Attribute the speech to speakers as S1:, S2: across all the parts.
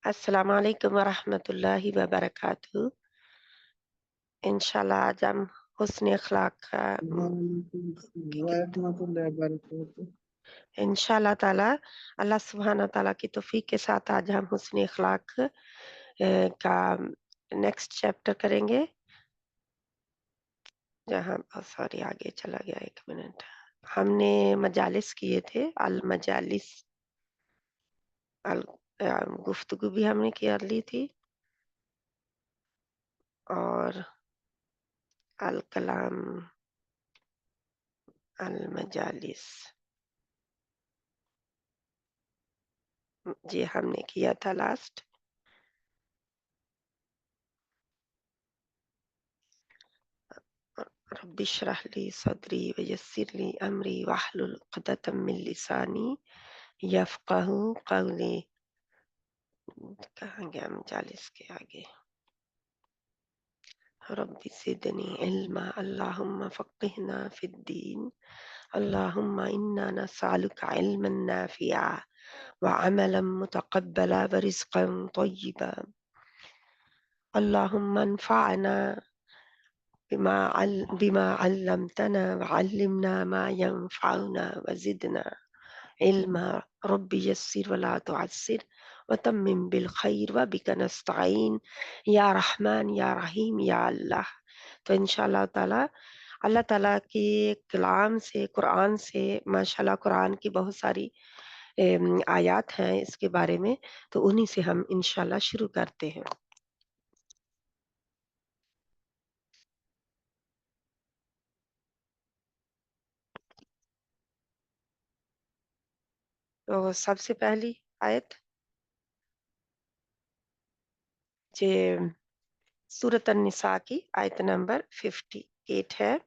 S1: अस्सलाम वालेकुम वरहमतुल्लाहि वबरकातुहू। इंशाल्लाह आज हम हुस्न अखलाक का इंशाल्लाह ताला अल्लाह सुब्हाना ताला की तौफीक के साथ आज हम हुस्न अखलाक का नेक्स्ट चैप्टर करेंगे। जहाँ सॉरी आगे चला गया, एक मिनट। हमने मजालिस किए थे, अल मजालिस अल गुफ्तगू भी हमने कर ली थी और अल कलाम अल मजालिस जी हमने किया था लास्ट। रब्बि इश्रह ली सदरी वयस्सिर ली अमरी वाहलुल उक़दतम मिन लिसानी यफ़क़हू क़ौली। कहाँ गया हम 40 के आगे। रब्बि ज़िदनी इल्मा अल्लाहुम्मा फ़क़्क़िहना फ़िद्दीन अल्लाहुम्मा इन्ना नसअलुका इल्मन नाफ़िअ व अमलन मुतक़ब्बला व रिज़्क़न तय्यिबा। अल्लाहुम्मा अन्फ़अना बिमा अल्लमतना व अल्लिमना मा यंफ़अुना व ज़िदना इल्मा। रब्बी यस्सिर वला तुअस्सिर व तम्मिम बिल खैर व बिका नस्तईन या रहमान या रहीम या अल्लाह। तो इंशाअल्लाह ताला अल्लाह ताला के कलाम से, कुरान से, माशाअल्लाह कुरान की बहुत सारी आयात हैं इसके बारे में, तो उन्हीं से हम इंशाअल्लाह शुरू करते हैं। तो सबसे पहली आयत जे सूरत अन-निसा की आयत नंबर 58 है।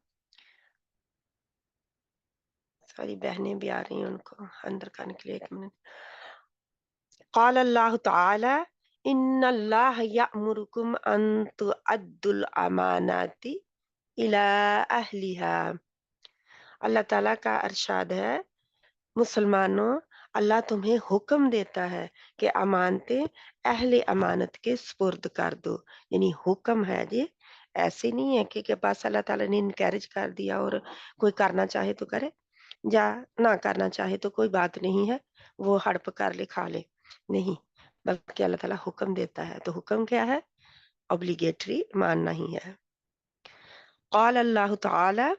S1: सारी बहनें भी आ रही हैं, उनको अंदर करने के लिए 1 मिनट। क़ाल अल्लाह तआला इन्नल्लाह यअमुरुकुम अन तुअद्दुल अमानाति इला अहलिहा। अल्लाह ताला का इरशाद है, मुसलमानों, अल्लाह तुम्हें हुक्म देता है कि अमानतें अहले अमानत के सुपुर्द कर दो। यानी हुक्म है ये, ऐसे नहीं है कि बस अल्लाह ताला ने इनकरेज कर दिया और कोई करना चाहे तो करे, या ना करना चाहे तो कोई बात नहीं है, वो हड़प कर ले खा ले, नहीं, बल्कि अल्लाह ताला हुक्म देता है। तो हुक्म क्या है? ऑब्लिगेटरी मानना ही है। क़ाल अल्लाह तआला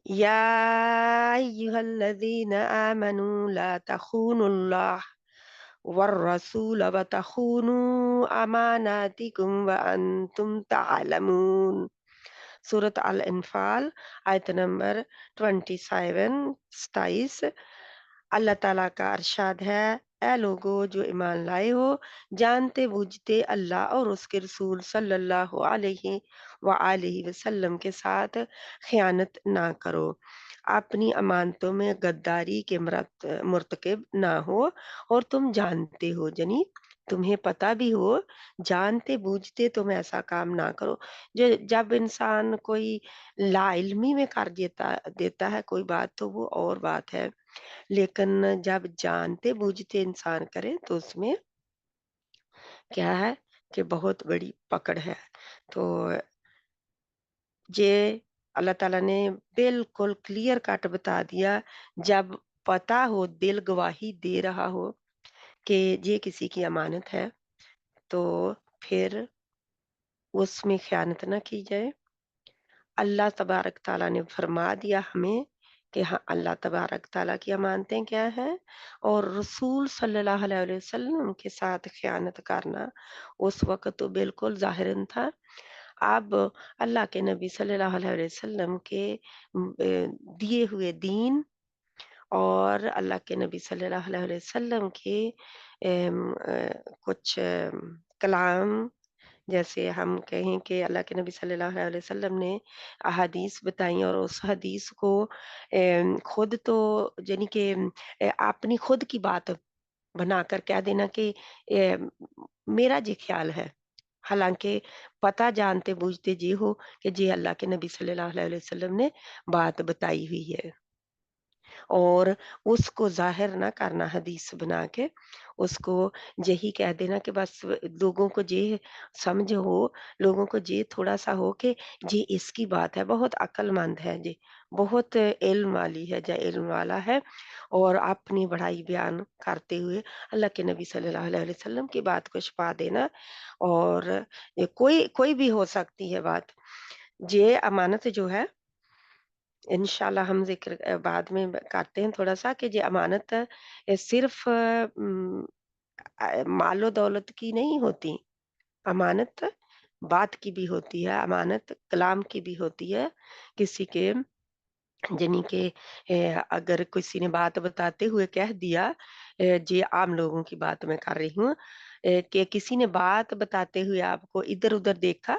S1: या अय्युहल्लज़ीना आमनू ला तख़ूनुल्लाह वर्रसूल व तख़ूनू अमानातिकुम व अंतुम तअलमून। सूरत अल अनफाल आयत नंबर 27 अल्लाह ताला का इरशाद है, ऐ लोगो जो ईमान लाए हो, जानते बूझते अल्लाह और उसके रसूल सल्लल्लाहु अलैहि व आलिहि वसल्लम के साथ खयानत ना करो, अपनी अमानतों में गद्दारी के मुर्तकिब ना हो, और तुम जानते हो यानी तुम्हें पता भी हो, जानते बूझते तुम ऐसा काम ना करो। जो जब इंसान कोई लाइल्मी में कर देता देता है कोई बात, तो वो और बात है, लेकिन जब जानते बूझते इंसान करे तो उसमें क्या है कि बहुत बड़ी पकड़ है। तो ये अल्लाह ताला ने बिल्कुल क्लियर कट बता दिया, जब पता हो, दिल गवाही दे रहा हो कि ये किसी की अमानत है, तो फिर उसमें ख़यानत ना की जाए। अल्लाह तबारक ताला ने फरमा दिया हमें कि हाँ, अल्लाह तबारक ताला की अमानतें क्या हैं, और रसूल सल्लल्लाहु अलैहि वसल्लम के साथ ख़यानत करना उस वक़्त तो बिल्कुल ज़ाहिरन था। अब अल्लाह के नबी सल्लल्लाहु अलैहि वसल्लम के दिए हुए दीन और अल्लाह के नबी सल्लल्लाहु अलैहि वसल्लम के कुछ कलाम, जैसे हम कहें कि अल्लाह के नबी सल्लल्लाहु अलैहि वसल्लम ने अहादीस बताई, और उस हदीस को खुद तो यानी कि अपनी खुद की बात बनाकर कह देना कि मेरा ये ख्याल है, हालांकि पता जानते बूझते ये हो कि ये अल्लाह के नबी सल्लल्लाहु अलैहि वसल्लम ने बात बताई हुई है। اور उसको ज़ाहिर ना करना हदीस बना के, उसको यही कह देना कि बस लोगों को ये समझ हो, लोगों को ये थोड़ा-सा हो कि ये इसकी बात है, बहुत अक्लमंद है ये, बहुत इल्म वाली है या इल्म वाला है और अपनी बड़ाई बयान करते हुए अल्लाह के नबी सल्लल्लाहु अलैहि वसल्लम की बात को छुपा देना और ये कोई कोई भी हो सकती है बात। ये अमानत जो है इंशाल्लाह हम ज़िक्र बाद में करते हैं थोड़ा-सा कि ये अमानत सिर्फ़ मालो-दौलत की नहीं होती, अमानत बात की भी होती है, अमानत कलाम की भी होती है। किसी के यानी कि अगर किसी ने बात बताते हुए कह दिया ये आम लोगों की बात मैं कर रही हूँ कि किसी ने बात बताते हुए आपको इधर-उधर देखा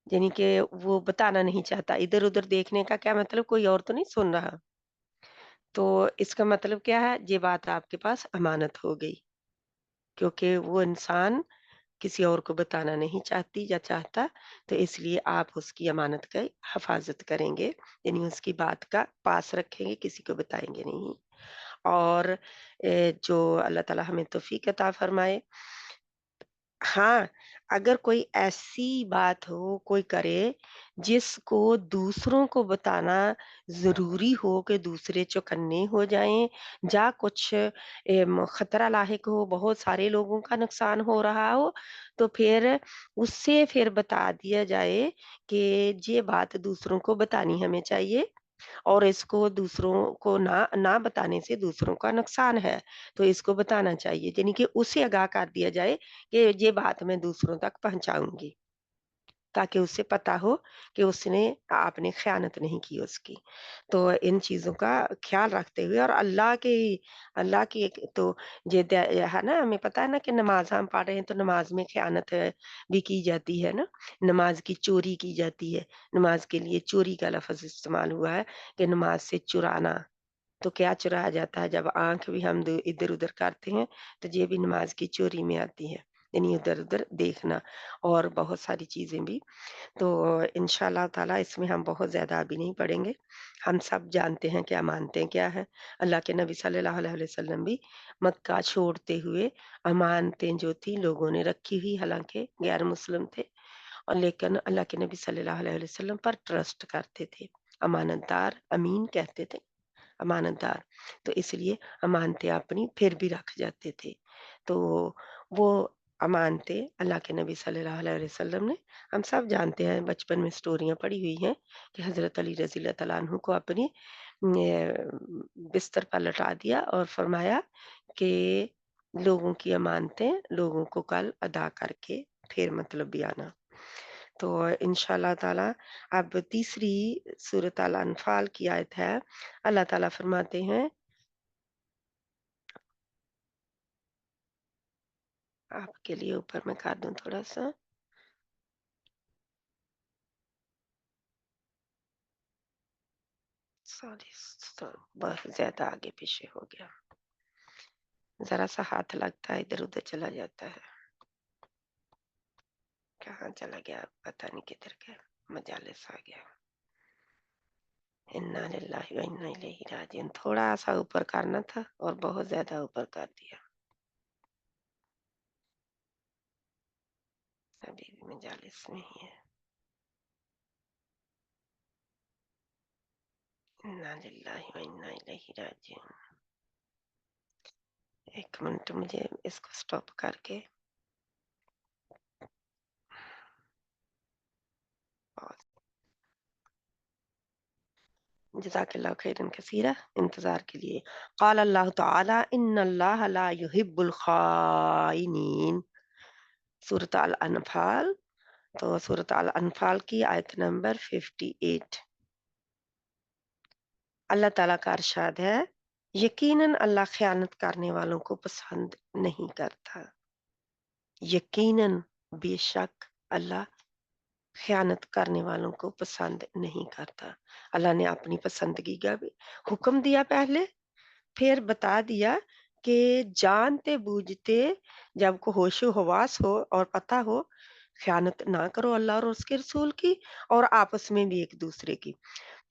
S1: यानी कि वो बताना नहीं चाहता, इधर-उधर देखने का क्या मतलब कोई और तो नहीं सुन रहा। तो इसका मतलब क्या है? ये बात आपके पास अमानत हो गई, क्योंकि वो इंसान किसी और को बताना नहीं चाहती या चाहता, तो इसलिए आप उसकी अमानत का हिफ़ाज़त करेंगे, यानी उसकी बात का पास रखेंगे, किसी को बताएँगे नहीं। और जो अल्लाह ताला हमें तौफ़ीक अता फ़रमाए हाँ, अगर कोई ऐसी बात हो, कोई करे, जिसको दूसरों को बताना ज़रूरी हो कि दूसरे चौकन्ने हो जाएँ, या कुछ खतरा लाहिक हो, बहुत सारे लोगों का नुकसान हो रहा हो, तो फिर बता दिया जाए कि ये बात दूसरों को बतानी हमें चाहिए और इसको दूसरों को ना ना बताने से दूसरों का नुकसान है, तो इसको बताना चाहिए। यानी कि उसे आगाह कर दिया जाए कि ये बात मैं दूसरों तक पहुँचाऊँगी, ताकि उसे पता हो कि उसने आपने ख़यानत नहीं की उसकी। तो इन चीज़ों का ख़्याल रखते हुए और अल्लाह की एक तो ये द है ना, हमें पता है ना कि नमाज़ हम पढ़ रहे हैं, तो नमाज़ में ख़यानत भी की जाती है ना, नमाज़ की चोरी की जाती है। नमाज़ के लिए चोरी का लफ़्ज़ इस्तेमाल हुआ है कि नमाज़ से चुराना। तो क्या चुराया जाता है जब आँख भी हम द इधर-उधर करते हैं, तो ये भी नमाज़ की चोरी में आती है। यानी इधर-उधर देखना और बहुत सारी चीज़ें भी। तो इंशाअल्लाह ताला इसमें हम बहुत ज़्यादा अभी नहीं पढ़ेंगे। हम सब जानते हैं कि अमानतें क्या हैं। अल्लाह के नबी सल्लल्लाहु अलैहि वसल्लम भी मक्का छोड़ते हुए अमानतें जो थी लोगों ने रखी हुई हालाँकि गैर मुस्लिम थे और लेकिन अल्लाह के नबी सल्लल्लाहु अलैहि वसल्लम पर ट्रस्ट करते थे। अमानतदार, अमीन कहते थे। अमानतदार। तो इसलिए अमानतें अपनी फिर भी रख जाते थे। तो वो अमानतें अल्लाह के नबी सल्लल्लाहु अलैहि वसल्लम ने हम सब जानते हैं बचपन में स्टोरियाँ पढ़ी हुई हैं कि हज़रत अली रज़ी अल्लाह तआला अन्हु को अपनी बिस्तर पर लटा दिया और फरमाया कि लोगों की अमानतें लोगों को कल अदा करके फिर मतलब भी आना। तो इंशाअल्लाह ताला अब तीसरी सूरत अल अनफ़ाल की आयत है। अल्लाह ताला फरमाते हैं आपके लिए ऊपर मैं कर दूँ थोड़ा-सा सॉरी बहुत ज़्यादा आगे पीछे हो गया। ज़रा-सा हाथ लगता है इधर-उधर चला जाता है। कहाँ चला गया पता नहीं किधर गया, मजालिस आ गया। इन्ना लिल्लाहि व इन्ना इलैहि राजिऊन थोड़ा-सा ऊपर करना था और बहुत ज़्यादा ऊपर कर दिया। अभी भी मजालिस में ही है। इन्ना लिल्लाहि व इन्ना इलैहि राजिऊन। 1 मिनट मुझे इसको स्टॉप करके पॉज़ जज़ाकल्लाहु खैरन कसीरा इंतज़ार के लिए। क़ाल अल्लाह तआला इन्नल्लाह ला युहिब्बुल ख़ाइनीन सूरत अल अनफ़ाल तो सूरत अल अनफ़ाल की आयत नंबर 58 अल्लाह ताला का इरशाद है, यकीनन अल्लाह ख़यानत करने वालों को पसंद नहीं करता। यकीनन बेशक अल्लाह ख़यानत करने वालों को पसंद नहीं करता। अल्लाह ने अपनी पसंदगी का भी हुक्म दिया पहले, फिर बता दिया कि जानते-बूझते जब को होश-ओ-हवास हो और पता हो, ख़यानत ना करो अल्लाह और उसके रसूल की और आपस में भी एक-दूसरे की।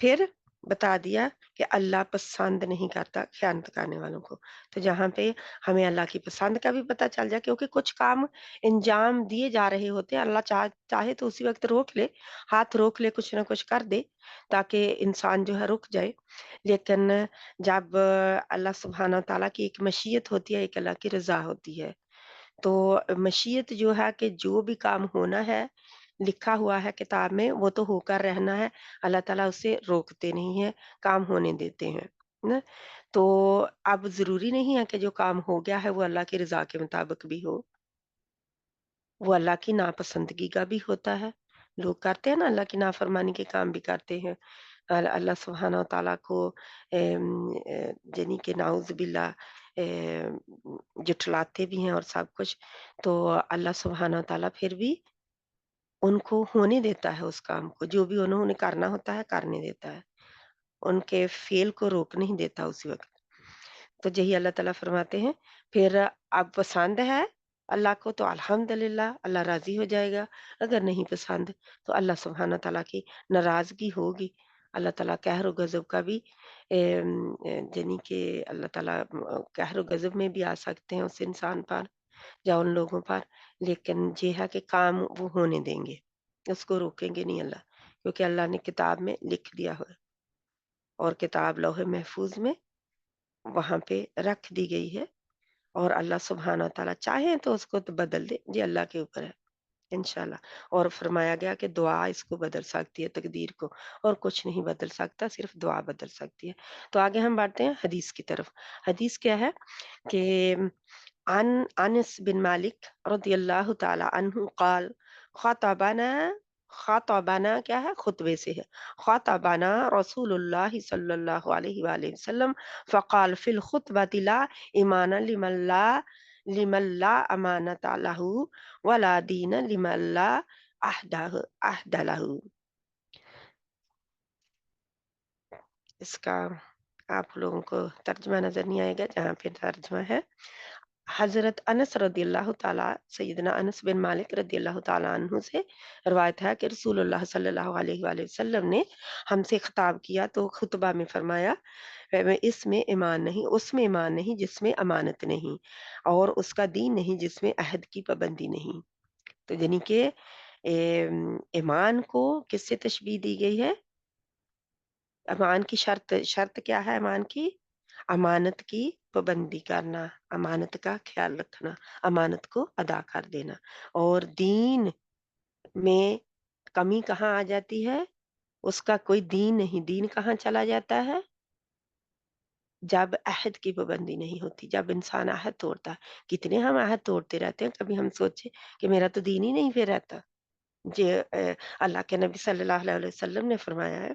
S1: फिर बता दिया कि अल्लाह पसंद नहीं करता ख़यानत करने वालों को। तो जहाँ पे हमें अल्लाह की पसंद का भी पता चल जाए, क्योंकि कुछ काम अंजाम दिए जा रहे होते हैं, अल्लाह चाहे तो उसी वक़्त रोक ले, हाथ रोक ले, कुछ न कुछ कर दे, ताकि इंसान जो है रुक जाए। लेकिन जब अल्लाह सुब्हानहू व तआला की एक मशीयत होती है, एक अल्लाह की रज़ा होती है। तो मशीयत जो है कि जो भी काम होना है, लिखा हुआ है किताब में, वो तो होकर रहना है। अल्लाह ताला उसे रोकते नहीं हैं, काम होने देते हैं, ना? तो अब ज़रूरी नहीं है कि जो काम हो गया है वो अल्लाह की रज़ा के मुताबिक भी हो। वो अल्लाह की नापसंदगी का भी होता है। लोग करते हैं ना, अल्लाह की नाफ़रमानी के काम भी करते हैं। अल्लाह सुब्हानहू व तआला को यानी कि नाउज़ बिल्लाह जुठलाते भी हैं और सब कुछ। तो अल्लाह सुब्हानहू व तआला फिर भी उनको होने देता है उस काम को, जो भी उन्होंने करना होता है, करने देता है। उनके फ़ेल को रोक नहीं देता उसी वक़्त। तो यही अल्लाह ताला फरमाते हैं, फिर अब पसंद है अल्लाह को तो अल्हम्दुलिल्लाह, अल्लाह राज़ी हो जाएगा। अगर नहीं पसंद तो अल्लाह सुब्हान तआला की नाराज़गी होगी। अल्लाह ताला कहर और गज़ब का भी यानी कि अल्लाह ताला कहर और गज़ब में भी आ सकते हैं उस इंसान पर या उन लोगों पर, लेकिन ये है कि काम वो होने देंगे, उसको रोकेंगे नहीं अल्लाह, क्योंकि अल्लाह ने किताब में लिख दिया है और किताब लौह महफूज़ में वहाँ पे रख दी गई है। और अल्लाह सुब्हान व तआला चाहें तो उसको तो बदल दे, ये अल्लाह के ऊपर है, इंशाअल्लाह। और फरमाया गया कि दुआ इसको बदल सकती है तकदीर को, और कुछ नहीं बदल सकता, सिर्फ़ दुआ बदल सकती है। तो आगे हम बढ़ते हैं हदीस की तरफ। हदीस क्या है कि अन अनस बिन मालिक रज़ियल्लाहु तआला अन्हु क़ाल ख़तबना ख़तबना क्या है? खुतबे से है। ख़तबना रसूलुल्लाह सल्लल्लाहु अलैहि वआलिहि वसल्लम फ़क़ाल फ़िल ख़ुतबति ला ईमान लिमन ला अमानत लहू वला दीन लिमन ला अहद लहू। इसका आप लोगों को तर्जुमा नज़र नहीं आएगा, जहाँ पे तर्जुमा है हज़रत अनस रदियल्लाहु ताला सैयदना अनस बिन मालिक रदियल्लाहु ताला अन्हु से रिवायत है कि रसूलुल्लाह सल्लल्लाहु अलैहि वसल्लम ने हमसे खिताब किया तो खुतबा में फरमाया, इसमें ईमान नहीं, उसमें ईमान नहीं जिसमें अमानत नहीं, और उसका दीन नहीं जिसमें अहद की पाबंदी नहीं। तो यानी कि ईमान को किससे तशबीह दी गई है? अमान की शर्त शर्त क्या है अमान की? अमानत की पाबंदी करना, अमानत का ख़्याल रखना, अमानत को अदा कर देना। और दीन में कमी कहाँ आ जाती है? उसका कोई दीन नहीं, दीन कहाँ चला जाता है? जब अहद की पाबंदी नहीं होती, जब इंसान अहद तोड़ता है। कितने हम अहद तोड़ते रहते हैं, कभी हम सोचे कि मेरा तो दीन ही नहीं फिर रहता। जे अल्लाह के नबी सल्लल्लाहु अलैहि वसल्लम ने फरमाया है।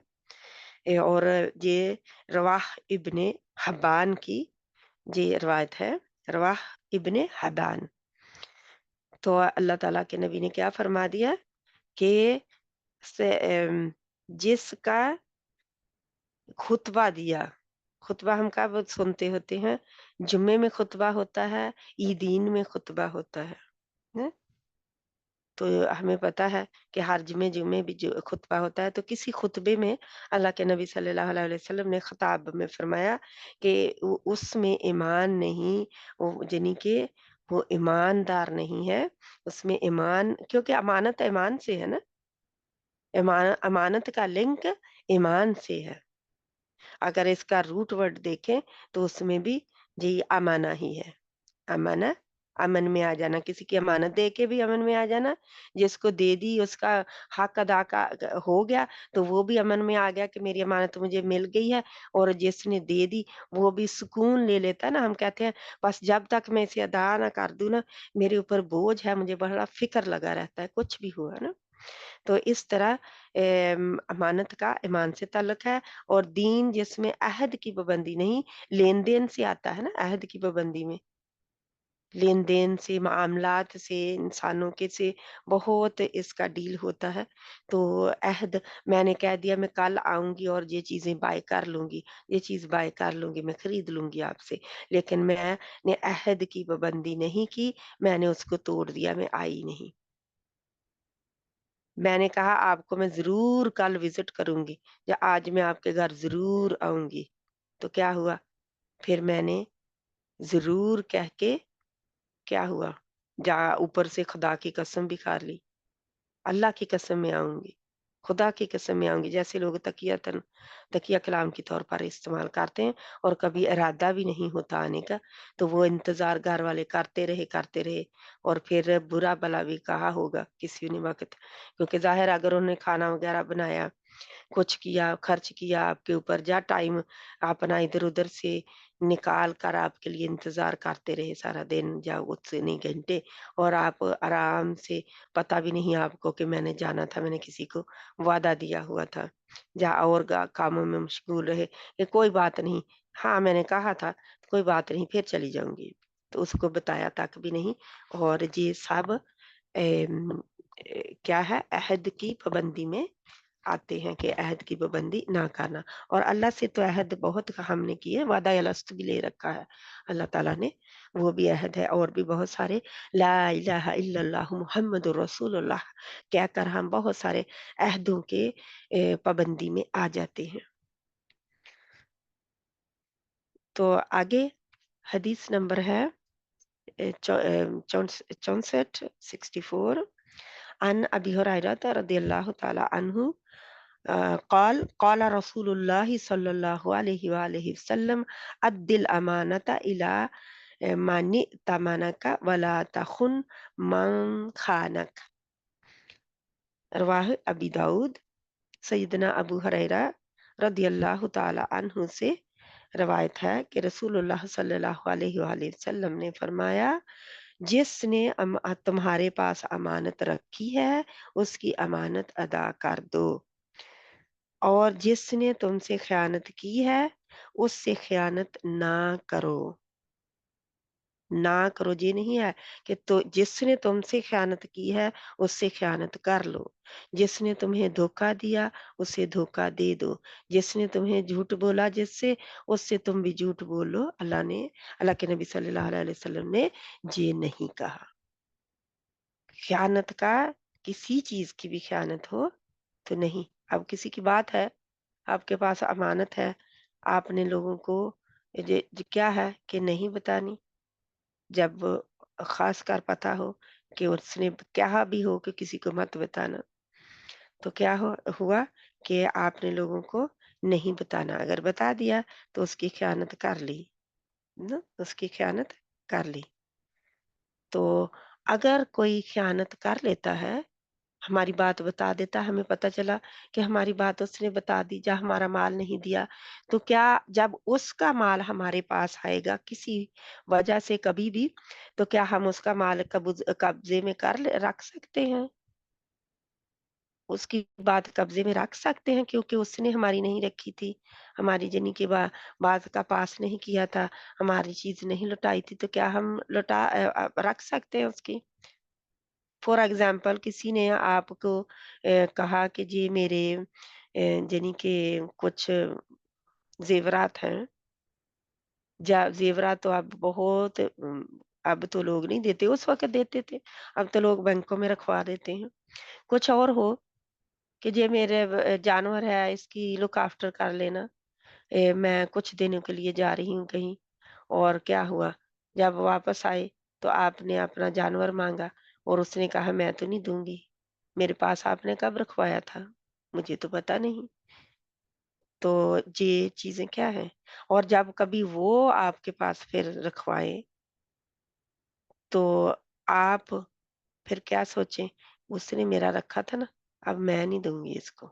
S1: और ये रवाह इब्ने हब्बान की ये रिवायत है, रवाह इब्ने हब्बान। तो अल्लाह ताला के नबी ने क्या फरमा दिया कि से जिसका खुतबा दिया, खुतबा हम कब सुनते होते हैं? जुम्मे में खुतबा होता है, ईदीन में खुतबा होता है? तो हमें पता है कि हर जुमे जुमे भी जो खुतबा होता है, तो किसी खुतबे में अल्लाह के नबी सल्लल्लाहु अलैहि वसल्लम ने खिताब में फरमाया कि उसमें ईमान नहीं, वो यानी कि वो ईमानदार नहीं है, उसमें ईमान, क्योंकि अमानत ईमान से है ना, अमानत का लिंक ईमान से है। अगर इसका रूट वर्ड देखें तो उसमें भी जी अमाना ही है। अमाना, अमन में आ जाना, किसी की अमानत दे के भी अमन में आ जाना, जिसको दे दी उसका हक अदा का हो गया, तो वो भी अमन में आ गया कि मेरी अमानत मुझे मिल गई है, और जिसने दे दी वो भी सुकून ले लेता है ना। हम कहते हैं बस जब तक मैं इसे अदा ना कर दूँ ना, मेरे ऊपर बोझ है, मुझे बड़ा फ़िक्र लगा रहता है, कुछ भी हुआ ना। तो इस तरह अमानत का ईमान से ताल्लुक है। और दीन जिसमें अहद की पाबंदी नहीं, लेन-देन से आता है ना अहद की पाबंदी में। लेन-देन से, मामलात से, इंसानों के से बहुत इसका डील होता है। तो अहद, मैंने कह दिया मैं कल आऊँगी और ये चीज़ें बाय कर लूँगी, ये चीज़ बाय कर लूँगी, मैं खरीद लूँगी आपसे। लेकिन मैंने अहद की पाबंदी नहीं की, मैंने उसको तोड़ दिया, मैं आई नहीं। میں نے کہا آپ کو میں ضرور کل وزٹ کروں گی یا آج میں آپ کے گھر ضرور آؤں گی۔ تو کیا ہوا؟ پھر میں نے ضرور کہہ کے کیا ہوا؟ جا اوپر سے خدا کی قسم بھی کھا لی، اللہ کی قسم میں آؤں گی، خدا کی قسم میں آؤں گی۔ جیسے لوگ تکیہ کلام کے طور پر استعمال کرتے ہیں اور کبھی ارادہ بھی نہیں ہوتا آنے کا، تو وہ انتظار گھر والے کرتے رہے اور پھر برا بھلا بھی کہا ہوگا کسی نے وقت، کیونکہ ظاہر ہے اگر انہوں نے کھانا وغیرہ بنایا، کچھ کیا، خرچ کیا آپ کے اوپر، جا ٹائم اپنا ادھر-ادھر سے نکال کر آپ کے لیے انتظار کرتے رہے سارا دن یا اتنے گھنٹے، اور آپ آرام سے پتہ بھی نہیں آپ کو کہ میں نے جانا تھا، میں نے کسی کو وعدہ دیا ہوا تھا، یا اور کاموں میں مشغول رہے کہ کوئی بات نہیں، ہاں میں نے کہا تھا کوئی بات نہیں پھر چلی جاؤں گی، تو اس کو بتایا تک بھی نہیں، اور یہ سب کیا ہے عہد کی پابندی میں آتے ہیں کہ عہد کی پابندی نہ کرنا، اور اللہ سے تو عہد بہت ہم نے کیے، وعدہ الست بھی لے رکھا ہے اللہ تعالیٰ نے، وہ بھی عہد ہے، اور بھی بہت سارے لا الہ الا اللہ محمد الرسول اللہ کہہ کر ہم بہت سارے عہدوں کے پابندی میں آ جاتے ہیں۔ تو آگے حدیث نمبر ہے 64 عن ابی ہریرہ رضی اللہ تعالی عنہ قال رسول اللہ صلی اللہ علیہ وآلہ وسلم اد الامانۃ الی من ائتمنک ولا تخن من خانک، رواہ ابی داؤد۔ سیدنا ابو ہریرہ رضی اللہ تعالی عنہ سے روایت ہے کہ رسول اللہ صلی اللہ علیہ وآلہ وسلم نے فرمایا، جس نے تمہارے پاس امانت رکھی ہے اس کی امانت ادا کر دو، اور جس نے تم سے خیانت کی ہے اس سے خیانت نہ کرو، نہ کرو، یہ نہیں ہے کہ تو جس نے تم سے خیانت کی ہے اس سے خیانت کر لو، جس نے تمہیں دھوکا دیا اسے دھوکا دے دو، جس نے تمہیں جھوٹ بولا جس سے اس سے تم بھی جھوٹ بولو، اللہ کے نبی صلی اللہ علیہ وسلم نے یہ نہیں کہا۔ خیانت کا کسی چیز کی بھی خیانت ہو تو نہیں، اب کسی کی بات ہے، آپ کے پاس امانت ہے، آپ نے لوگوں کو کیا ہے کہ نہیں بتانی، جب خاص کر پتا ہو کہ اس نے کہا بھی ہو کہ کسی کو مت بتانا، تو کیا ہوا کہ آپ نے لوگوں کو نہیں بتانا، اگر بتا دیا تو اس کی خیانت کر لی نا، اس کی خیانت کر لی۔ تو اگر کوئی خیانت کر لیتا ہے، ہماری بات بتا دیتا، ہمیں پتہ چلا کہ ہماری بات اس نے بتا دی، یا ہمارا مال نہیں دیا، تو کیا جب اس کا مال ہمارے پاس آئے گا کسی وجہ سے کبھی بھی، تو کیا ہم اس کا مال قبضے میں رکھ سکتے ہیں؟ اس کی بات قبضے میں رکھ سکتے ہیں کیونکہ اس نے ہماری نہیں رکھی تھی، ہماری جنی کی بات کا پاس نہیں کیا تھا، ہماری چیز نہیں لوٹائی تھی، تو کیا ہم رکھ سکتے ہیں اس کی؟ فور ایگزامپل کسی نے آپ کو کہا کہ جی میرے یعنی کہ کچھ زیورات ہیں، زیورات تو اب بہت اب تو لوگ نہیں دیتے، اس وقت دیتے تھے، اب تو لوگ بینکوں میں رکھوا دیتے ہیں، کچھ اور ہو کہ یہ میرے جانور ہے اس کی لک آفٹر کر لینا، میں کچھ دنوں کے لیے جا رہی ہوں کہیں، اور کیا ہوا جب واپس آئے تو آپ نے اپنا جانور مانگا اور اس نے کہا میں تو نہیں دوں گی، میرے پاس آپ نے کب رکھوایا تھا، مجھے تو پتا نہیں، تو یہ چیزیں کیا ہیں، اور جب کبھی وہ آپ کے پاس پھر رکھوائے تو آپ پھر کیا سوچیں، اس نے میرا رکھا تھا نا، اب میں نہیں دوں گی اس کو،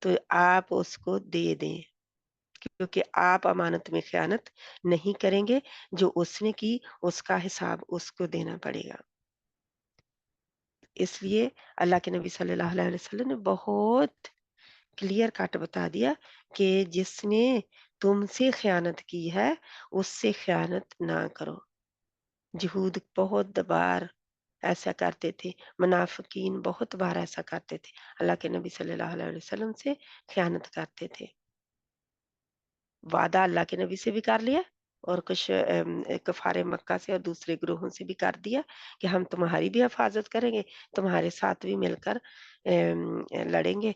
S1: تو آپ اس کو دے دیں، کیونکہ آپ امانت میں خیانت نہیں کریں گے، جو اس نے کی اس کا حساب اس کو دینا پڑے گا۔ اس لیے اللہ کے نبی صلی اللہ علیہ وسلم نے بہت کلیئر کٹ بتا دیا کہ جس نے تم سے خیانت کی ہے اس سے خیانت نہ کرو۔ یہود بہت بار ایسا کرتے تھے، منافقین بہت بار ایسا کرتے تھے، اللہ کے نبی صلی اللہ علیہ وسلم سے خیانت کرتے تھے، وعدہ اللہ کے نبی سے بھی کر لیا اور کچھ کفار مکہ سے اور دوسرے گروہوں سے بھی کر دیا کہ ہم تمہاری بھی حفاظت کریں گے، تمہارے ساتھ بھی مل کر لڑیں گے،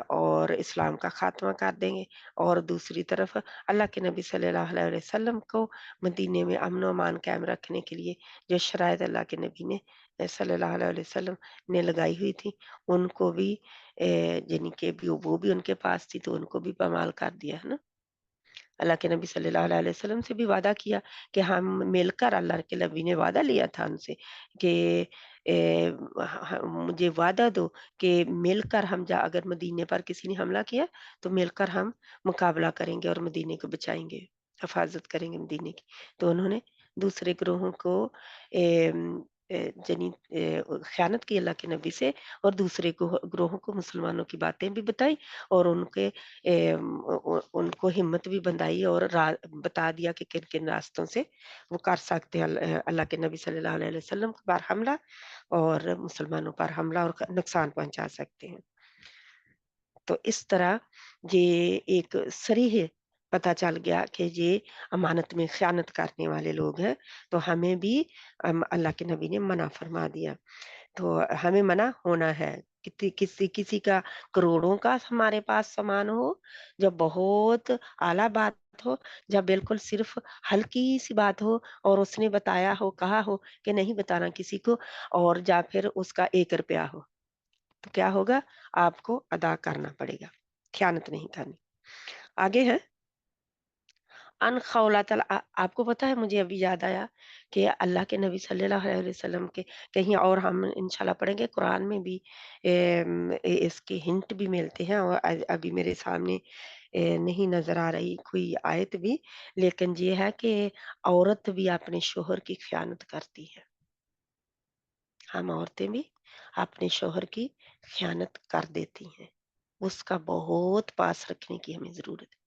S1: اور اسلام کا خاتمہ کر دیں گے۔ اور دوسری طرف اللہ کے نبی صلی اللہ علیہ وسلم کو مدینے میں امن و امان قائم رکھنے کے لیے جو شرائط اللہ کے نبی نے صلی اللہ علیہ وسلم نے لگائی ہوئی تھی، ان کو بھی یعنی کہ بھی وہ بھی ان کے پاس تھی تو ان کو بھی پامال کر دیا ہے نا۔ اللہ کے نبی صلی اللہ علیہ وسلم سے بھی وعدہ کیا کہ ہم مل کر، اللہ کے نبی نے وعدہ لیا تھا ان سے کہ مجھے وعدہ دو کہ مل کر ہم اگر مدینے پر کسی نے حملہ کیا تو مل کر ہم مقابلہ کریں گے اور مدینے کو بچائیں گے، حفاظت کریں گے مدینے کی۔ تو انہوں نے دوسرے گروہوں کو جنی خیانت کی اللہ کے نبی سے، اور دوسرے گروہوں کو مسلمانوں کی باتیں بھی بتائی، اور ان کو ہمت بھی بندھائی اور بتا دیا کہ کن کن راستوں سے وہ کر سکتے ہیں اللہ کے نبی صلی اللہ علیہ وسلم پر حملہ، اور مسلمانوں پر حملہ اور نقصان پہنچا سکتے ہیں۔ تو اس طرح یہ ایک صریح پتہ چل گیا کہ یہ امانت میں خیانت کرنے والے لوگ ہیں، تو ہمیں بھی اللہ کے نبی نے منع فرما دیا، تو ہمیں منع ہونا ہے۔ کسی کا کروڑوں کا ہمارے پاس سامان ہو، جب بہت اعلیٰ بات ہو، جب بالکل صرف ہلکی سی بات ہو اور اس نے بتایا ہو، کہا ہو کہ نہیں بتانا کسی کو، اور یا پھر اس کا 1 روپیہ ہو، تو کیا ہوگا؟ آپ کو ادا کرنا پڑے گا، خیانت نہیں کرنی۔ آگے ہے ان خولۃ آپ کو پتا ہے، مجھے ابھی یاد آیا کہ اللہ کے نبی صلی اللہ علیہ وسلم کے کہیں اور ہم انشاءاللہ پڑھیں گے قرآن میں بھی اس کے ہنٹ بھی ملتے ہیں، اور ابھی میرے سامنے نہیں نظر آ رہی کوئی آیت بھی، لیکن یہ ہے کہ عورت بھی اپنے شوہر کی خیانت کرتی ہے۔ ہم عورتیں بھی اپنے شوہر کی خیانت کر دیتی ہیں، اس کا بہت پاس رکھنے کی ہمیں ضرورت ہے۔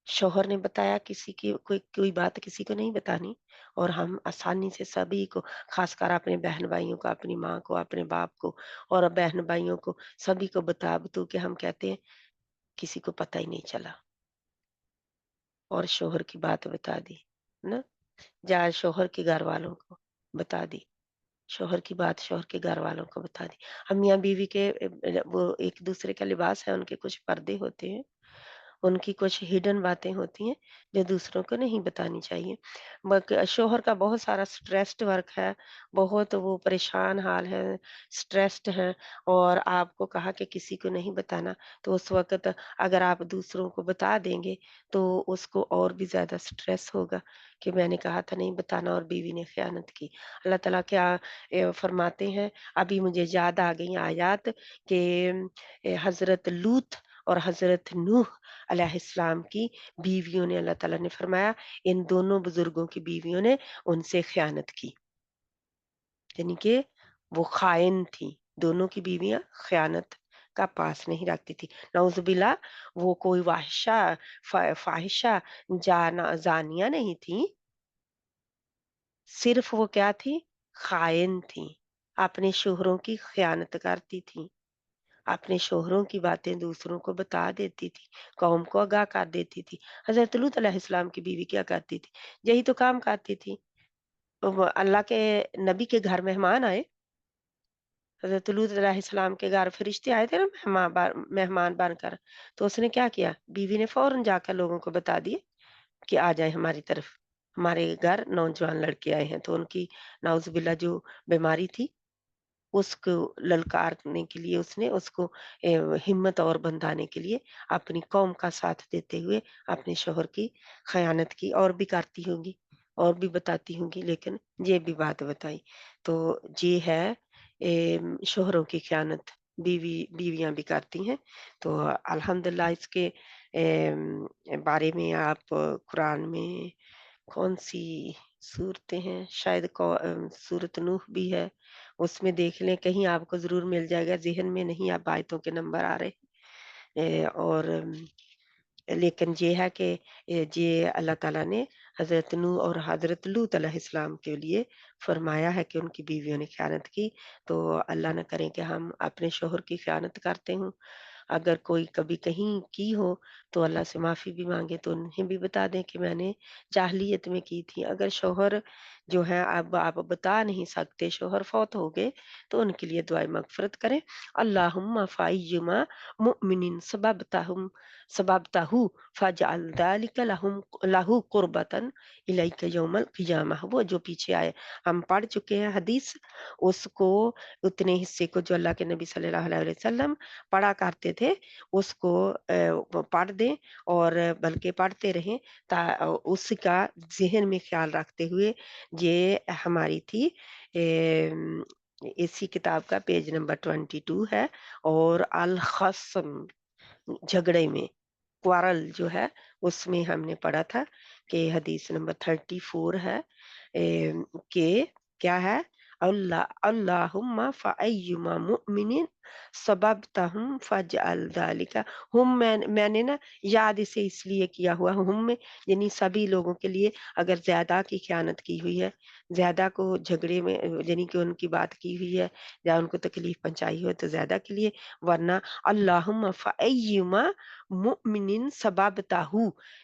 S1: شوہر نے بتایا کسی کی کوئی بات کسی کو نہیں بتانی، اور ہم آسانی سے سبھی کو، خاص کر اپنے بہن بھائیوں کو، اپنی ماں کو، اپنے باپ کو، اور بہن بھائیوں کو، سبھی کو بتا بتو کہ ہم کہتے ہیں کسی کو پتہ ہی نہیں چلا، اور شوہر کی بات بتا دی نا، جائے شوہر کے گھر والوں کو بتا دی، شوہر کی بات شوہر کے گھر والوں کو بتا دی۔ ہم میاں بیوی کے وہ ایک دوسرے کا لباس ہے، ان کے کچھ پردے ہوتے ہیں، ان کی کچھ ہڈن باتیں ہوتی ہیں جو دوسروں کو نہیں بتانی چاہیے۔ شوہر کا بہت سارا سٹریسڈ ورک ہے، بہت وہ پریشان حال ہے، سٹریسڈ ہیں، اور آپ کو کہا کہ کسی کو نہیں بتانا، تو اس وقت اگر آپ دوسروں کو بتا دیں گے تو اس کو اور بھی زیادہ سٹریس ہوگا کہ میں نے کہا تھا نہیں بتانا اور بیوی نے خیانت کی۔ اللہ تعالیٰ کیا فرماتے ہیں، ابھی مجھے یاد آ گئی آیات کہ حضرت لوط اور حضرت نوح علیہ السلام کی بیویوں نے، اللہ تعالیٰ نے فرمایا ان دونوں بزرگوں کی بیویوں نے ان سے خیانت کی، یعنی کہ وہ خائن تھی، دونوں کی بیویاں خیانت کا پاس نہیں رکھتی تھی، نعوذ باللہ۔ وہ کوئی فاحشہ زانیہ نہیں تھی، صرف وہ کیا تھی؟ خائن تھی، اپنے شوہروں کی خیانت کرتی تھی، اپنے شوہروں کی باتیں دوسروں کو بتا دیتی تھی، قوم کو آگاہ کر دیتی تھی۔ حضرت لوط علیہ السلام کی بیوی کیا کرتی تھی؟ یہی تو کام کرتی تھی۔ وہ اللہ کے نبی کے گھر مہمان آئے، حضرت لوط علیہ السلام کے گھر فرشتے آئے تھے نا مہمان بن کر، تو اس نے کیا کیا؟ بیوی نے فوراً جا کر لوگوں کو بتا دیے کہ آ جائیں ہماری طرف، ہمارے گھر نوجوان لڑکے آئے ہیں، تو ان کی نعوذ باللہ جو بیماری تھی اس کو للکارنے کے لیے اس نے اس کو ہمت اور بندھانے کے لیے اپنی قوم کا ساتھ دیتے ہوئے اپنے شوہر کی خیانت کی، اور بھی کرتی ہوں گی اور بھی بتاتی ہوں گی، لیکن یہ بھی بات بتائی۔ تو یہ ہے شوہروں کی خیانت بیویاں بھی کرتی ہیں۔ تو الحمدللہ اس کے بارے میں آپ قرآن میں کون سی صورتیں ہیں، شاید سورۃ نوح بھی ہے، اس میں دیکھ لیں، کہیں آپ کو ضرور مل جائے گا، ذہن میں نہیں اب آیتوں کے نمبر آ رہے اور لیکن یہ ہے کہ یہ اللہ تعالیٰ نے حضرت نوح اور حضرت لوط علیہ السلام کے لیے فرمایا ہے کہ ان کی بیویوں نے خیانت کی، تو اللہ نہ کریں کہ ہم اپنے شوہر کی خیانت کرتے ہوں، اگر کوئی کبھی کہیں کی ہو تو اللہ سے معافی بھی مانگے، تو انہیں بھی بتا دیں کہ میں نے جاہلیت میں کی تھی۔ اگر شوہر جو ہے اب آپ بتا نہیں سکتے، شوہر فوت ہو گئے، تو ان کے لیے دعائیں مغفرت کریں۔ اللہم فائیما مؤمن سببتہ فجعل ذلک لہو قربتن الیک یوم القیامہ۔ وہ جو پیچھے آئے ہم پڑھ چکے ہیں حدیث، اس کو اتنے حصے کو جو اللہ کے نبی صلی اللہ علیہ وسلم پڑھا کرتے تھے اس کو پڑھ دیں، اور بلکہ پڑھتے رہیں، اس کا ذہن میں خیال رکھتے ہوئے۔ یہ ہماری تھی اسی کتاب کا پیج نمبر 22 ہے، اور الخصم جھگڑے میں کوارل جو ہے اس میں ہم نے پڑھا تھا کہ حدیث نمبر 34 ہے کہ کیا ہے، اللہم فایما مؤمن سببتہم فجعل ذالک ہم، میں نے نا یاد اسے اس لیے کیا ہوا ہم میں، یعنی سبھی لوگوں کے لیے، اگر زیادہ کی خیانت کی ہوئی ہے، زیادہ کو جھگڑے میں یعنی کہ ان کی بات کی ہوئی ہے یا ان کو تکلیف پہنچائی ہو تو زیادہ کے لیے، ورنہ اللہم فایما مؤمن سببتہ،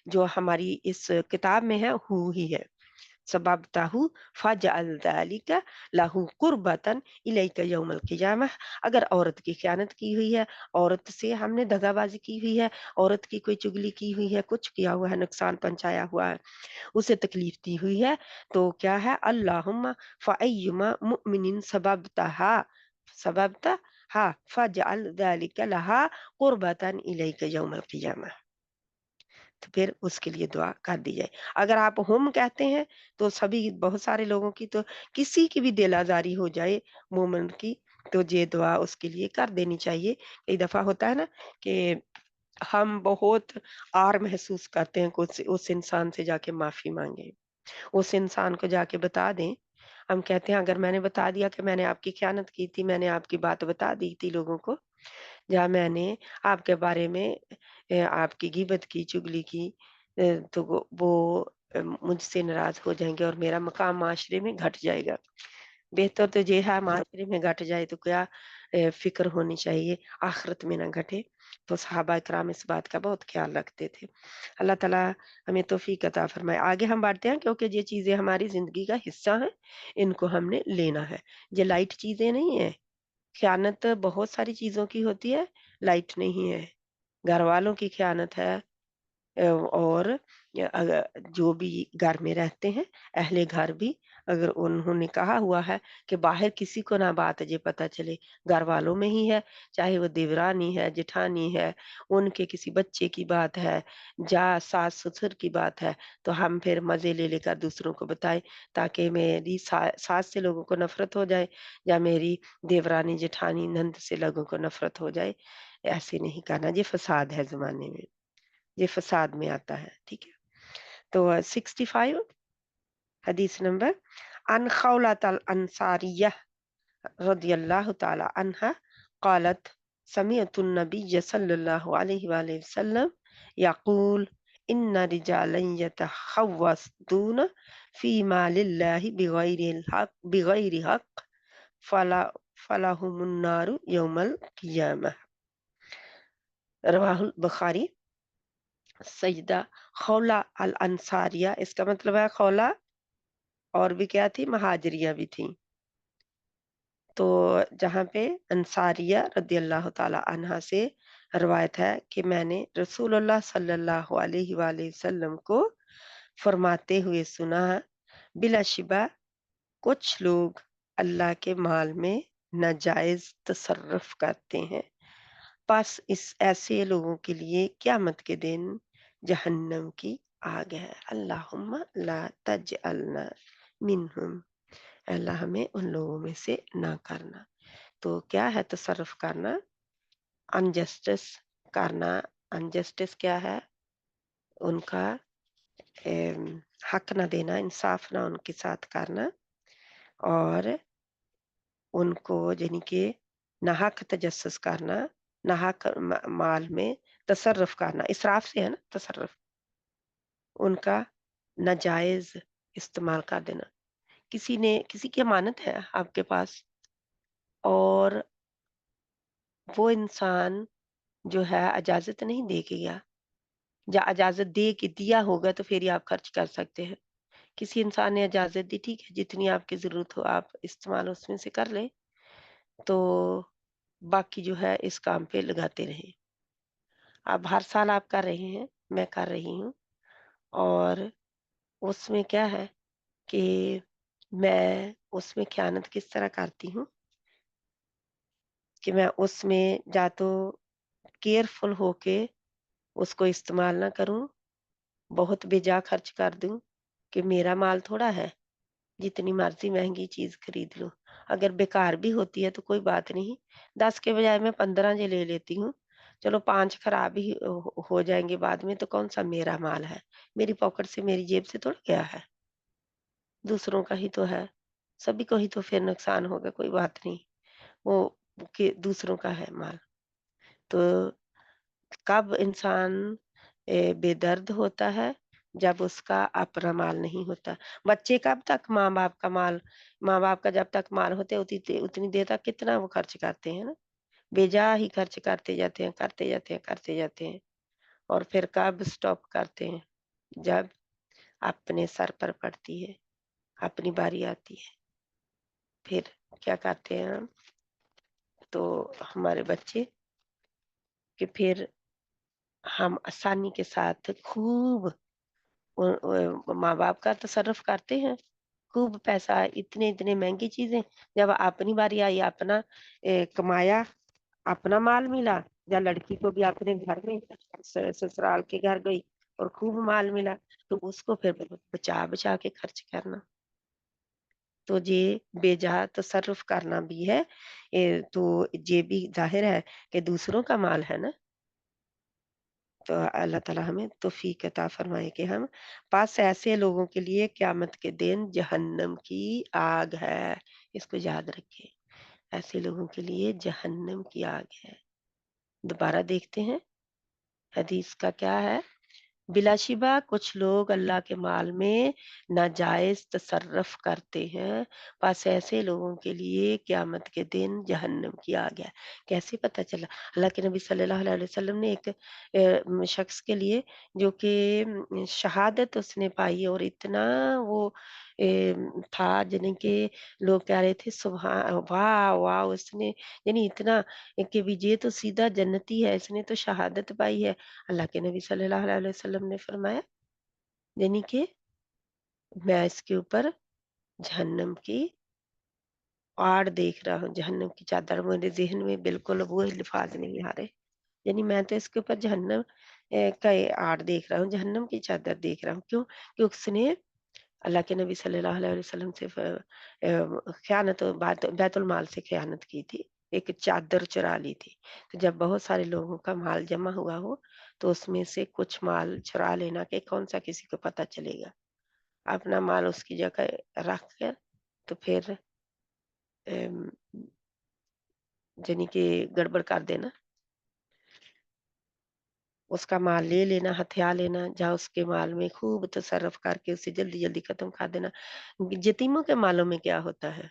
S1: جو ہماری اس کتاب میں ہے ہو ہی ہے، سببتہ فجعل ذلک لہو قربتن الیک یوم القیامہ۔ اگر عورت کی خیانت کی ہوئی ہے، عورت سے ہم نے دغا بازی کی ہوئی ہے، عورت کی کوئی چگلی کی ہوئی ہے، کچھ کیا ہوا ہے، نقصان پہنچایا ہوا ہے، اسے تکلیف دی ہوئی ہے، تو کیا ہے، اللہم فایما مؤمن سببتہ فجعل ذلک لہا قربتن الیک یوم القیامہ، تو پھر اس کے لیے دعا کر دی جائے۔ اگر آپ ہم کہتے ہیں تو سبھی بہت سارے لوگوں کی، تو کسی کی بھی دل آزاری ہو جائے مومن کی، تو یہ دعا اس کے لیے کر دینی چاہیے۔ کئی دفعہ ہوتا ہے نا کہ ہم بہت آر محسوس کرتے ہیں کہ اس انسان سے جا کے معافی مانگے، اس انسان کو جا کے بتا دیں۔ ہم کہتے ہیں اگر میں نے بتا دیا کہ میں نے آپ کی خیانت کی تھی، میں نے آپ کی بات بتا دی تھی لوگوں کو، یا میں نے آپ کے بارے میں آپ کی غیبت کی، چگلی کی، تو وہ مجھ سے ناراض ہو جائیں گے اور میرا مقام معاشرے میں گھٹ جائے گا۔ بہتر تو یہ ہے معاشرے میں گھٹ جائے تو کیا فکر ہونی چاہیے آخرت میں نہ گھٹے۔ تو صحابہ کرام اس بات کا بہت خیال رکھتے تھے۔ اللہ تعالیٰ ہمیں توفیق عطا فرمائے۔ آگے ہم بڑھتے ہیں کیونکہ یہ چیزیں ہماری زندگی کا حصہ ہیں، ان کو ہم نے لینا ہے، یہ لائٹ چیزیں نہیں ہیں۔ خیانت بہت ساری چیزوں کی ہوتی ہے، لائٹ نہیں ہے۔ گھر والوں کی خیانت ہے، اور جو بھی گھر میں رہتے ہیں اہل گھر بھی، اگر انہوں نے کہا ہوا ہے کہ باہر کسی کو نہ بات جے پتہ چلے، گھر والوں میں ہی ہے، چاہے وہ دیورانی ہے، جٹھانی ہے، ان کے کسی بچے کی بات ہے، جا ساس سسر کی بات ہے، تو ہم پھر مزے لے لے کر دوسروں کو بتائیں تاکہ میری ساس سے لوگوں کو نفرت ہو جائے، یا میری دیورانی جٹھانی نند سے لوگوں کو نفرت ہو جائے۔ ایسے نہیں کرنا، یہ فساد ہے زمانے میں، یہ فساد میں آتا ہے، ٹھیک ہے۔ تو 65 حدیث نمبر، ان خولۃ الانصاریہ رضی اللہ تعالی عنہ قالت سمعت النبی صلی اللہ علیہ وآلہ وسلم یقول ان رجالا یتخوضون فی مال اللہ بغیر حق فلہم النار یوم القیامہ۔ رواہ البخاری۔ سیدہ خولہ الانصاریہ، اس کا مطلب ہے خولہ اور بھی کیا تھی، مہاجریہ بھی تھی، تو جہاں پہ انصاریہ رضی اللہ تعالی عنہا سے روایت ہے کہ میں نے رسول اللہ صلی اللہ علیہ وآلہ وسلم کو فرماتے ہوئے سنا، بلا شبہ کچھ لوگ اللہ کے مال میں ناجائز تصرف کرتے ہیں، پس اس ایسے لوگوں کے لیے قیامت کے دن جہنم کی آگ ہے۔ اللہم لا تجعلنا منہم، اللہ ہمیں ان لوگوں میں سے نہ کرنا۔ تو کیا ہے تصرف کرنا؟ انجسٹس کرنا۔ انجسٹس کیا ہے؟ ان کا حق نہ دینا، انصاف نہ ان کے ساتھ کرنا، اور ان کو یعنی کہ ناحق تجسس کرنا، ناحق مال میں تصرف کرنا، اسراف سے ہے نا تصرف، ان کا ناجائز استعمال کر دینا۔ کسی کی امانت ہے آپ کے پاس، اور وہ انسان जो है इजाज़त नहीं दे के गया, या इजाज़त दे के दिया होगा तो फिर ही आप खर्च कर सकते हैं। किसी इंसान ने इजाज़त दी, ठीक है, जितनी आपकी ज़रूरत हो आप इस्तेमाल उसमें से कर लें, तो बाकी जो है इस काम पे लगाते रहें। अब हर साल आप कर रहे हैं, मैं कर रही हूँ, और उसमें क्या है कि मैं उसमें ख़यानत किस तरह करती हूँ कि मैं उसमें या तो केयरफुल होके उसको इस्तेमाल ना करूँ, बहुत बेजा खर्च कर दूँ कि मेरा माल थोड़ा है, जितनी मर्ज़ी महँगी चीज़ खरीद लूँ। अगर बेकार भी होती है तो कोई बात नहीं, 10 के बजाय मैं 15 जे ले लेती हूँ। चलो 5 खराब ही हो जाएँगे बाद में, तो कौन-सा मेरा माल है? मेरी पॉकेट से, मेरी जेब से थोड़ी गया है, दूसरों का ही तो है। सभी को ही तो फिर नुकसान होगा, कोई बात नहीं। वो कि दूसरों का है माल। तो कब इंसान बेदर्द होता है? जब उसका अपना माल नहीं होता। बच्चे कब तक माँ-बाप का जब तक माल होते है उतनी देर तक कितना वो खर्च करते हैं ना? बेजा ही खर्च करते जाते हैं, करते जाते हैं, करते जाते हैं, और फिर कब स्टॉप करते हैं? जब अपने सर पर पड़ती है, अपनी बारी आती है। फिर क्या करते हैं हम? तो हमारे बच्चे कि फिर हम आसानी के साथ खूब माँ-बाप का तसर्रुफ़ करते हैं। खूब पैसा, इतने-इतने महँगी चीज़ें, जब अपनी बारी आई, अपना कमाया, अपना माल मिला, या लड़की को भी अपने घर में ससुराल के घर गई और खूब माल मिला, तो उसको फिर बचा-बचा के खर्च करना। तो ये बेजा तसर्रुफ़ करना भी है। तो ये भी ज़ाहिर है कि दूसरों का माल है ना। तो अल्लाह ताला हमें तौफ़ीक अता फ़रमाए कि हम पास ऐसे लोगों के लिए क़यामत के दिन जहन्नम की आग है, इसको याद रखें। ऐसे लोगों के लिए जहन्नम की आग है। दोबारा देखते हैं, हदीस का क्या है? बिलाशिबा कुछ लोग अल्लाह के माल में नाजायज़ तसर्रुफ़ करते हैं, बस ऐसे लोगों के लिए क़यामत के दिन जहन्नम की आग है। कैसे पता चला? अल्लाह के नबी सल्लल्लाहु अलैहि वसल्लम ने एक शख़्स के लिए जो कि शहादत उसने पाई, और इतना वो था यानी कि लोग कह रहे थे वाह! वाह! उसने यानी इतना कि भी ये तो सीधा जन्नती है, इसने तो शहादत पाई है। अल्लाह के नबी सल्लल्लाहु अलैहि वसल्लम ने फरमाया, यानी कि मैं इसके ऊपर जहन्नम की आड़ देख रहा हूँ, जहन्नम की चादर, मेरे ज़हन में बिल्कुल वो अल्फ़ाज़ नहीं आ रहे। यानी मैं तो इसके ऊपर जहन्नम का ये आड़ देख रहा हूँ, जहन्नम की चादर देख रहा हूँ। क्यों? कि उसने अल्लाह के नबी सल्लल्लाहु अलैहि वसल्लम से ख़यानत, बैतुल माल से ख़यानत की थी। एक चादर चुरा ली थी। तो जब बहुत सारे लोगों का माल जमा हुआ हो, तो उसमें से कुछ माल चुरा लेना, कि कौन-सा किसी को पता चलेगा। अपना माल उसकी जगह रख कर, तो फिर अम, यानी कि गड़बड़ कर देना। उसका माल ले लेना, हथिया लेना, या उसके माल में खूब तसर्रुफ़ करके उसे जल्दी-जल्दी ख़त्म कर देना। यतीमों के मालों में क्या होता है,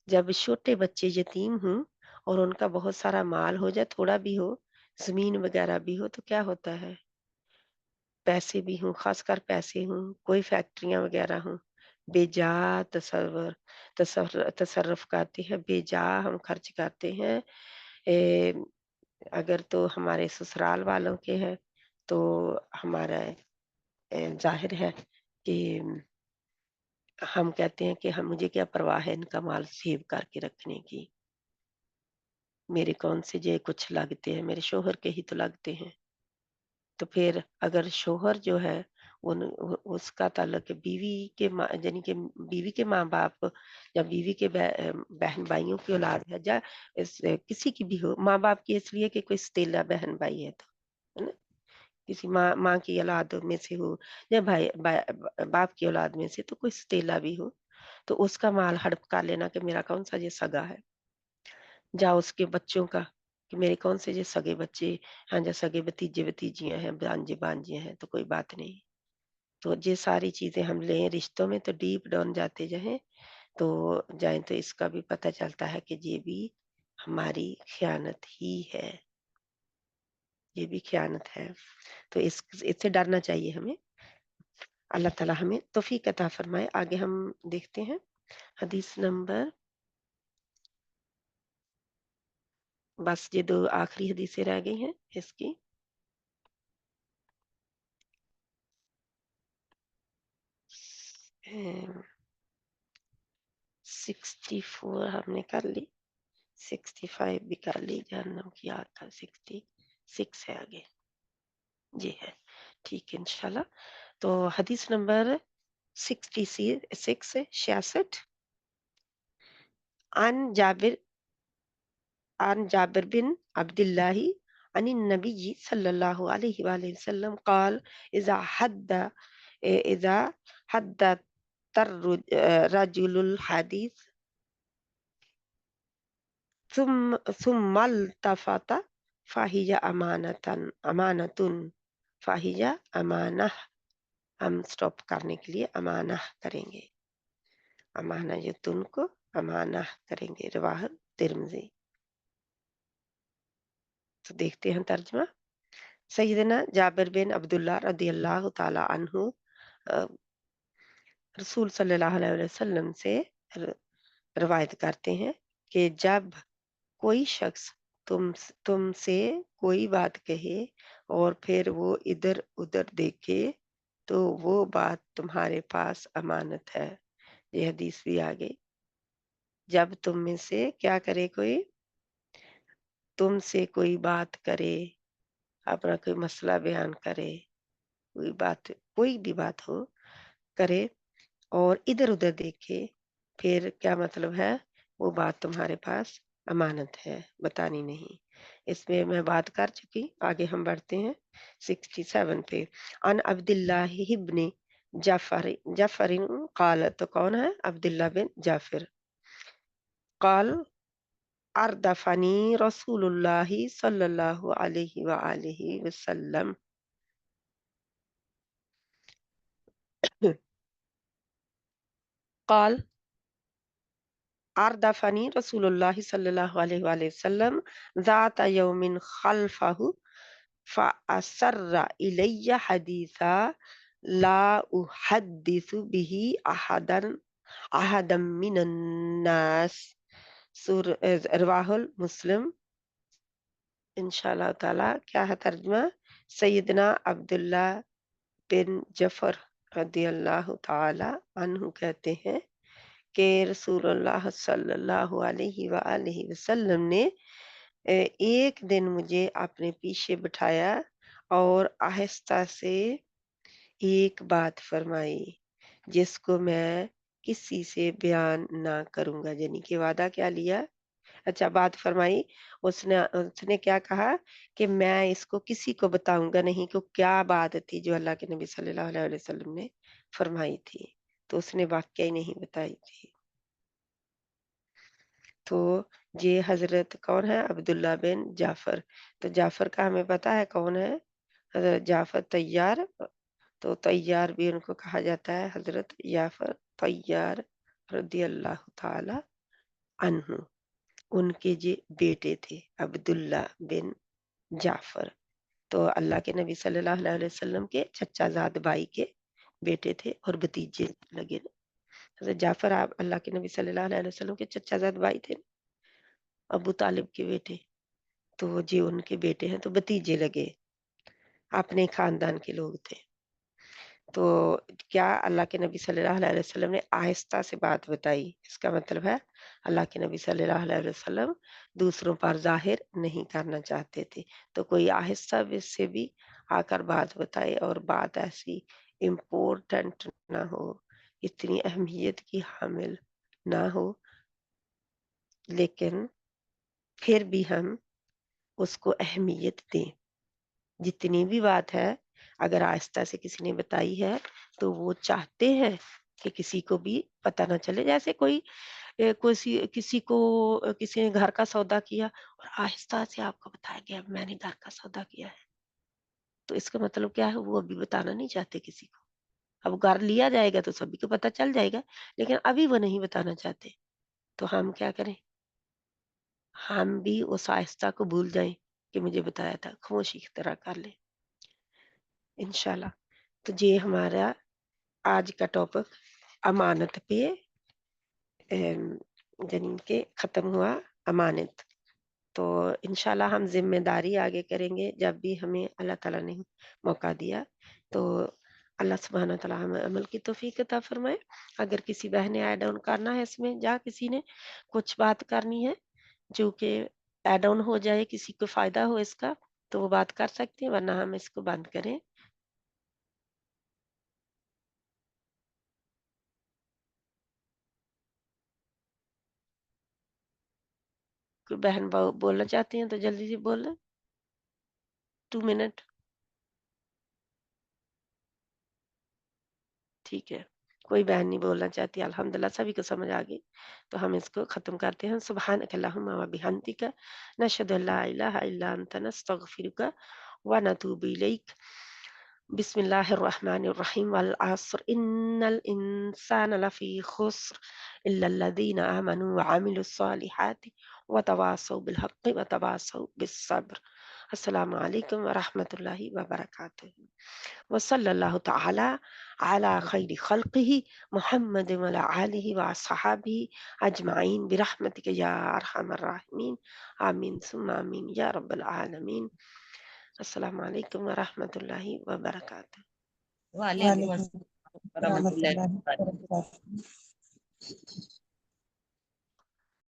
S1: जब छोटे बच्चे यतीम हों और उनका बहुत सारा माल हो जाए, थोड़ा भी हो, ज़मीन वग़ैरह भी हो, तो क्या होता है, पैसे भी हों, ख़ासकर पैसे हों, कोई फैक्ट्रियाँ वग़ैरह हों, बेजा तसर्रुफ़ करते हैं, बेजा हम खर्च करते हैं। ए, अगर तो हमारे ससुराल वालों के हैं, तो हमारा ज़ाहिर है कि हम कहते हैं कि हम मुझे क्या परवाह है इनका माल सेव करके रखने की, मेरे कौन से जे कुछ लगते हैं, मेरे शौहर के ही तो लगते हैं। तो फिर अगर शौहर जो है उसका ताल्लुक बीवी के यानी कि बीवी के माँ-बाप या बीवी के बहन-भाइयों की औलाद है, या किसी की भी हो, माँ-बाप की इसलिए कि कोई सौतेला बहन-भाई है तो, है ना? किसी माँ माँ की औलाद में से हो, या बाप की औलाद में से, तो कोई सौतेला भी हो, तो उसका माल हड़प कर लेना कि मेरा कौन-सा ये सगा है, या उसके बच्चों का कि मेरे कौन से ये सगे बच्चे हैं, या सगे भतीजे-भतीजियाँ हैं, भांजे-भांजियाँ हैं, तो कोई बात नहीं। तो ये सारी चीज़ें हम लें रिश्तों में, तो डीप डाउन जाते जाएँ तो इसका भी पता चलता है कि ये भी हमारी ख़यानत ही है। ये भी खयानत है। तो इससे डरना चाहिए हमें। अल्लाह ताला हमें तौफीक अता फरमाए। आगे हम देखते हैं हदीस नंबर, बस ये 2 आखिरी हदीसें रह गई हैं इसकी। 64 हमने कर ली, 65 भी कर ली, जहन्नम की आग का 66 है आगे। जी है, ठीक है इंशाल्लाह। तो हदीस नंबर 66 अन जाबिर बिन अब्दुल्लाह अन नबी सल्लल्लाहु अलैहि वसल्लम قال इज़ा हद्दत रजुलुल हदीस सुम्मा अल्तफत फाहिया अमानतुन फाहिया अमानह। हम स्टॉप करने के लिए अमानह करेंगे, अमाना जो तुन को अमानह करेंगे, रवाह तिरमिज़ी। तो देखते हैं तर्जुमा। सैयदना जाबिर बिन अब्दुल्लाह रदियल्लाहु ताला अन्हु रसूल सल्लल्लाहु अलैहि वसल्लम से रवायत करते हैं कि जब कोई शख्स तुमसे कोई बात कहे और फिर वो इधर उधर देखे तो वो बात तुम्हारे पास अमानत है। ये हदीस भी आ गई। जब तुम में से क्या करे, कोई तुमसे कोई बात करे, अपना कोई मसला बयान करे, कोई बात, कोई भी बात हो, करे और इधर उधर देखे, फिर क्या मतलब है, वो बात तुम्हारे पास अमानत है, बतानी नहीं। इसमें मैं बात कर चुकी, आगे हम बढ़ते हैं 67 पे। अन अब्दुल्लाह इब्न जाफरिन काल, तो कौन है, अब्दुल्लाह बिन जाफिर। काल अरदफनी रसूलुल्लाह सल्लल्लाहु अलैहि वसल्लम। काल अरदफनी रसूलुल्लाह सल्लल्लाहु अलैहि वसल्लम ज़ात यौमिन खल्फहु फ़असर्रा इलैया हदीसा ला उहद्दिसु बिही अहदम मिनन नास। रवाहुल मुस्लिम। इंशाअल्लाह ताला क्या है तर्जुमा। सैयदना अब्दुल्ला बिन जफर रदियल्लाहु ताला अन्हु कहते हैं कि रसूलुल्लाह सल्लल्लाहु अलैहि वसल्लम ने एक दिन मुझे अपने पीछे बिठाया और आहिस्ता से एक बात फरमाई जिसको मैं किसी से बयान ना करूंगा, यानी कि वादा क्या लिया। अच्छा, बात फरमाई, उसने उसने क्या कहा कि मैं इसको किसी को बताऊंगा नहीं कि क्या बात थी जो अल्लाह के नबी सल्लल्लाहु अलैहि वसल्लम ने फरमाई थी। तो उसने वाकया ही नहीं बताई थी। तो ये हजरत कौन है, अब्दुल्ला बिन जाफर। तो जाफर का हमें पता है कौन है, हजरत जाफर तैयार। तो तैयार भी उनको कहा जाता है, हजरत जाफर तैयार रदी अल्लाह ताला अन्हु। उनके जे बेटे थे अब्दुल्ला बिन जाफर। तो अल्लाह के नबी सल्लल्लाहु अलैहि वसल्लम के चचाजाद भाई के बेटे थे और भतीजे लगे। हजरत जाफर आप अल्लाह के नबी सल्लल्लाहु अलैहि वसल्लम के चचाजाद भाई थे, अबू तालिब के बेटे। तो जी उनके बेटे हैं, तो भतीजे लगे, अपने खानदान के लोग थे। तो क्या अल्लाह के नबी सल्लल्लाहु अलैहि वसल्लम ने आहिस्ता से बात बताई, इसका मतलब है अल्लाह के नबी सल्लल्लाहु अलैहि वसल्लम दूसरों पर जाहिर नहीं करना चाहते थे। तो कोई आहिस्ता से भी आकर बात बताए और बात ऐसी इम्पोर्टेंट ना हो, इतनी अहमियत की हामिल ना हो, लेकिन फिर भी हम उसको अहमियत दें। जितनी भी बात है, अगर आहिस्ता से किसी ने बताई है तो वो चाहते हैं कि किसी को भी पता ना चले। जैसे कोई किसी को किसी ने घर का सौदा किया और आहिस्ता से आपको बताया गया मैंने घर का सौदा किया है, तो इसका मतलब क्या है, वो अभी बताना नहीं चाहते किसी को। अब घर लिया जाएगा तो सभी को पता चल जाएगा, लेकिन अभी वो नहीं बताना चाहते। तो हम क्या करें, हम भी उस आहिस्ता को भूल जाएं کہ مجھے بتایا تھا، خاموشی اختیار کر لیں انشاءاللہ۔ تو یہ ہمارا آج کا ٹاپک امانت پہ یعنی کہ ختم ہوا امانت۔ تو انشاءاللہ ہم ذمہ داری آگے کریں گے جب بھی ہمیں اللہ تعالیٰ نے موقع دیا، تو اللہ سبحانہ تعالیٰ ہمیں عمل کی توفیق عطا فرمائے۔ اگر کسی بہن نے ایڈ آن کرنا ہے اس میں، جا کسی نے کچھ بات کرنی ہے جو کہ ایڈ آن ہو جائے، کسی کو فائدہ ہو اس کا، تو وہ بات کر سکتے ہیں، ورنہ ہم اس کو بند کریں۔ کوئی بہن بولنا چاہتی ہیں تو جلدی سے بول لیں، 2 منٹ۔ ٹھیک ہے، کوئی بہن نہیں بولنا چاہتی، الحمدللہ سبھی کو سمجھ آ گئی، تو ہم اس کو ختم کرتے ہیں۔ سبحانک اللہم و بحمدک، نشہد ان لا الہ الا انت، نستغفرک و نتوب الیک۔ بسم اللہ الرحمن الرحیم، والعصر ان الانسان لفی خسر الا الذین آمنوا وعملوا الصالحات وتواصوا بالحق وتواصوا بالصبر۔ السلام علیکم ورحمۃ اللہ وبرکاتہ۔ وصلی اللہ تعالی علی خیر خلقہ محمد وعلی آلہ وصحابہ اجمعین برحمتک یا ارحم الراحمین، آمین ثم آمین یا رب العالمین۔ السلام علیکم ورحمۃ اللہ وبرکاتہ۔
S2: وعلیکم السلام ورحمۃ
S3: ورحمۃ
S2: اللہ
S3: اللہ
S2: وبرکاتہ۔
S3: وبرکاتہ۔